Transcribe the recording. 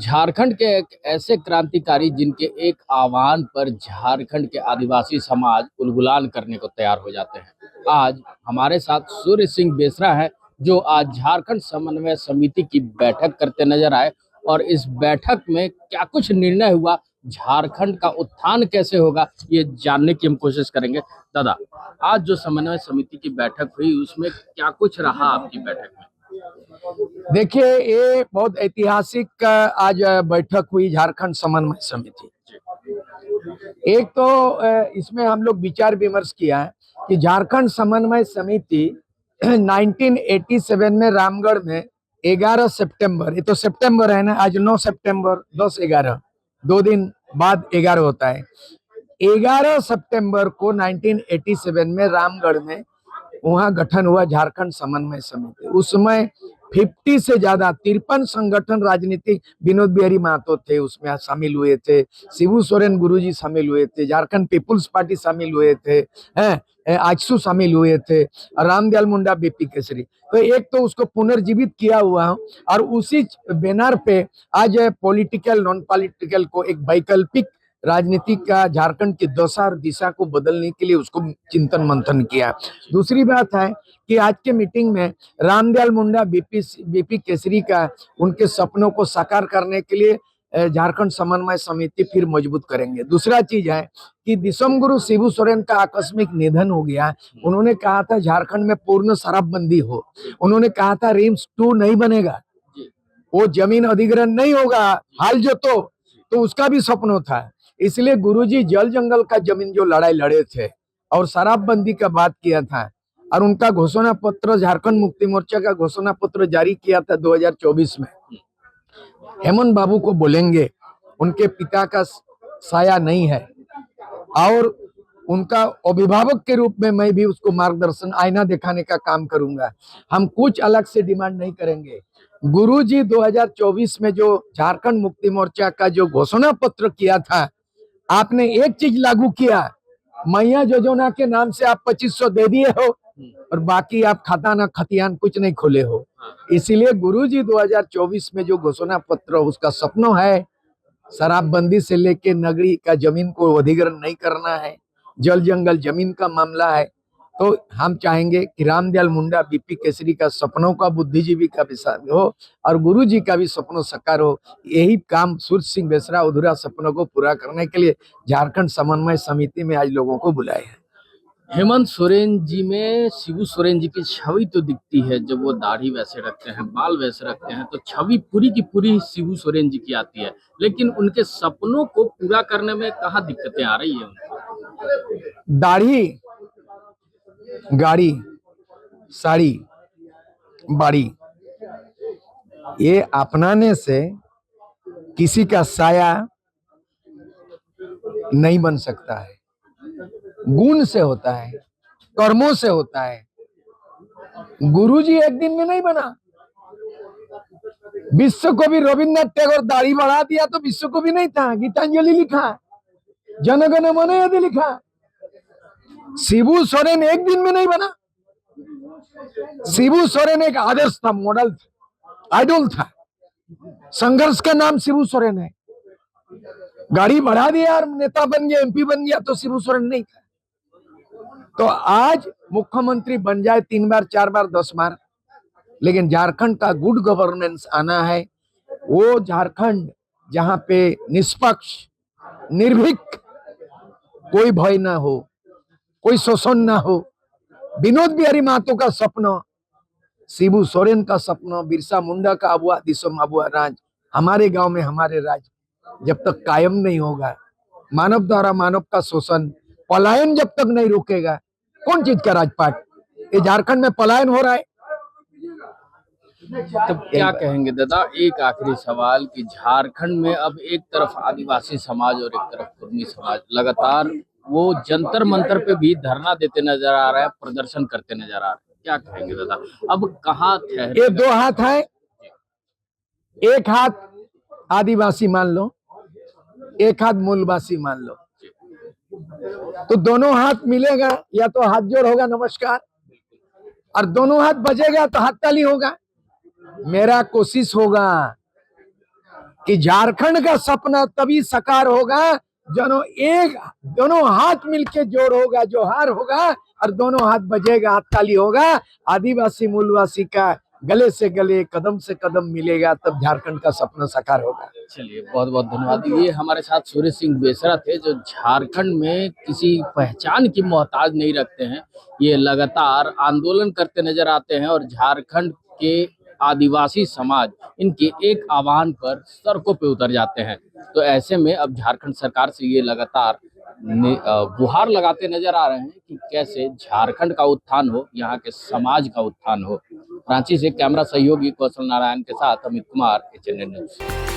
झारखंड के एक ऐसे क्रांतिकारी जिनके एक आह्वान पर झारखंड के आदिवासी समाज उलगुलान करने को तैयार हो जाते हैं। आज हमारे साथ सूर्य सिंह बेसरा है, जो आज झारखंड समन्वय समिति की बैठक करते नजर आए। और इस बैठक में क्या कुछ निर्णय हुआ, झारखंड का उत्थान कैसे होगा, ये जानने की हम कोशिश करेंगे। दादा, आज जो समन्वय समिति की बैठक हुई उसमें क्या कुछ रहा आपकी बैठक में? देखिए, ये बहुत ऐतिहासिक आज बैठक हुई झारखंड समन्वय समिति। एक तो इसमें हम लोग विचार विमर्श किया है कि झारखंड समन्वय समिति 1987 में रामगढ़ में 11 सितंबर, ये तो सितंबर है ना, आज 9 सितंबर, 10 11 2 दिन बाद 11 होता है। 11 सितंबर को 1987 में रामगढ़ में वहां गठन हुआ झारखंड समन्वय समिति। उस समय 50 से ज्यादा 53 संगठन राजनीतिक, विनोद बिहारी महतो थे उसमें शामिल हुए थे, शिबू सोरेन गुरुजी शामिल हुए थे, झारखंड पीपुल्स पार्टी शामिल हुए थे, आजसू शामिल हुए थे, रामदयाल मुंडा, बीपी केसरी। तो एक तो उसको पुनर्जीवित किया हुआ हूं, और उसी बैनर पे आज पॉलिटिकल नॉन पॉलिटिकल को एक वैकल्पिक राजनीति का झारखंड की दशा और दिशा को बदलने के लिए उसको चिंतन मंथन किया। दूसरी बात है कि आज के मीटिंग में रामदयाल मुंडा, बीपी केसरी का उनके सपनों को साकार करने के लिए झारखंड समन्वय समिति फिर मजबूत करेंगे। दूसरा चीज है कि दिसम गुरु शिबू सोरेन का आकस्मिक निधन हो गया। उन्होंने कहा था झारखंड में पूर्ण शराबबंदी हो, उन्होंने कहा था रिम्स 2 नहीं बनेगा, वो जमीन अधिग्रहण नहीं होगा, हाल जो तो उसका भी सपनों था। इसलिए गुरुजी जल जंगल का जमीन जो लड़ाई लड़े थे और शराबबंदी का बात किया था, और उनका घोषणा पत्र, झारखंड मुक्ति मोर्चा का घोषणा पत्र जारी किया था 2024 में। हेमंत बाबू को बोलेंगे, उनके पिता का साया नहीं है, और उनका अभिभावक के रूप में मैं भी उसको मार्गदर्शन, आईना दिखाने का काम करूंगा। हम कुछ अलग से डिमांड नहीं करेंगे। गुरुजी 2024 में जो झारखंड मुक्ति मोर्चा का जो घोषणा पत्र किया था, आपने एक चीज लागू किया, मैया योजना के नाम से आप 2500 दे दिए हो, और बाकी आप खाता ना खतियान कुछ नहीं खोले हो। इसीलिए गुरुजी 2024 में जो घोषणा पत्र, उसका सपना है शराबबंदी से लेके नगरी का जमीन को अधिग्रहण नहीं करना है, जल जंगल जमीन का मामला है। तो हम चाहेंगे कि रामदयाल मुंडा, बीपी केसरी का सपनों का, बुद्धिजीवी का विषय हो, और गुरु जी का भी सपनों साकार हो। यही काम सूर्य सिंह बेसरा अधूरा सपनों को पूरा करने के लिए झारखंड समन्वय समिति में आज लोगों को बुलाए हैं। हेमंत सोरेन जी में शिबू सोरेन जी की छवि तो दिखती है, जब वो दाढ़ी वैसे रखते हैं, बाल वैसे रखते हैं, तो छवि पूरी की पूरी शिबू सोरेन जी की आती है। लेकिन उनके सपनों को पूरा करने में कहाँ दिक्कतें आ रही है उनको? दाढ़ी, गाड़ी, साड़ी, बाड़ी, ये अपनाने से किसी का साया नहीं बन सकता है। गुण से होता है, कर्मों से होता है। गुरुजी एक दिन में नहीं बना। विश्व को भी रविन्द्रनाथ टैगोर दाढ़ी बढ़ा दिया तो विश्व को भी नहीं था। गीतांजलि लिखा, जनगण मन यदि लिखा। शिबू सोरेन एक दिन में नहीं बना। शिबू सोरेन एक आदर्श था, मॉडल था, आइडल था। संघर्ष का नाम शिबू सोरेन है। गाड़ी बढ़ा दिया और नेता बन गया, एमपी बन गया, तो शिबू सोरेन नहीं था। तो आज मुख्यमंत्री बन जाए 3 बार, 4 बार, 10 बार, लेकिन झारखंड का गुड गवर्नेंस आना है। वो झारखंड जहां पे निष्पक्ष, निर्भीक, कोई भय ना हो, कोई शोषण ना हो। विनोद बिहारी महतो का सपना, शिबू सोरेन का सपना, बिरसा मुंडा का अबुआ दिसम अबुआ राज, हमारे गांव में हमारे राज जब तक कायम नहीं होगा, मानव द्वारा मानव का शोषण, पलायन जब तक नहीं रुकेगा, कौन चीज का राजपाट? ये झारखंड में पलायन हो रहा है। तब क्या कहेंगे दादा, एक आखिरी सवाल कि झारखंड में अब एक तरफ आदिवासी समाज और एक तरफ कुर्मी समाज लगातार वो जंतर मंतर पे भी धरना देते नजर आ रहा है, प्रदर्शन करते नजर आ रहे हैं, क्या कहेंगे दादा? अब कहाँ ठहरे? ये 2 हाथ है, एक हाथ आदिवासी मान लो, एक हाथ मूलवासी मान लो, तो दोनों हाथ मिलेगा, या तो हाथ जोड़ होगा नमस्कार, और दोनों हाथ बजेगा तो हाथ ताली होगा। मेरा कोशिश होगा कि झारखंड का सपना तभी साकार होगा दोनों हाथ मिलके जोड़ होगा, जोहार होगा और दोनों हाथ बजेगा, हाथ ताली होगा। आदिवासी मूलवासी का गले से गले, कदम से कदम मिलेगा, तब झारखंड का सपना साकार होगा। चलिए, बहुत बहुत धन्यवाद। ये हमारे साथ सूर्य सिंह बेसरा थे, जो झारखंड में किसी पहचान की मोहताज नहीं रखते हैं। ये लगातार आंदोलन करते नजर आते हैं और झारखंड के आदिवासी समाज इनके एक आह्वान पर सड़कों पे उतर जाते हैं। तो ऐसे में अब झारखंड सरकार से ये लगातार गुहार लगाते नजर आ रहे हैं कि कैसे झारखंड का उत्थान हो, यहाँ के समाज का उत्थान हो। रांची से कैमरा सहयोगी कौशल नारायण के साथ अमित कुमार, HNN न्यूज।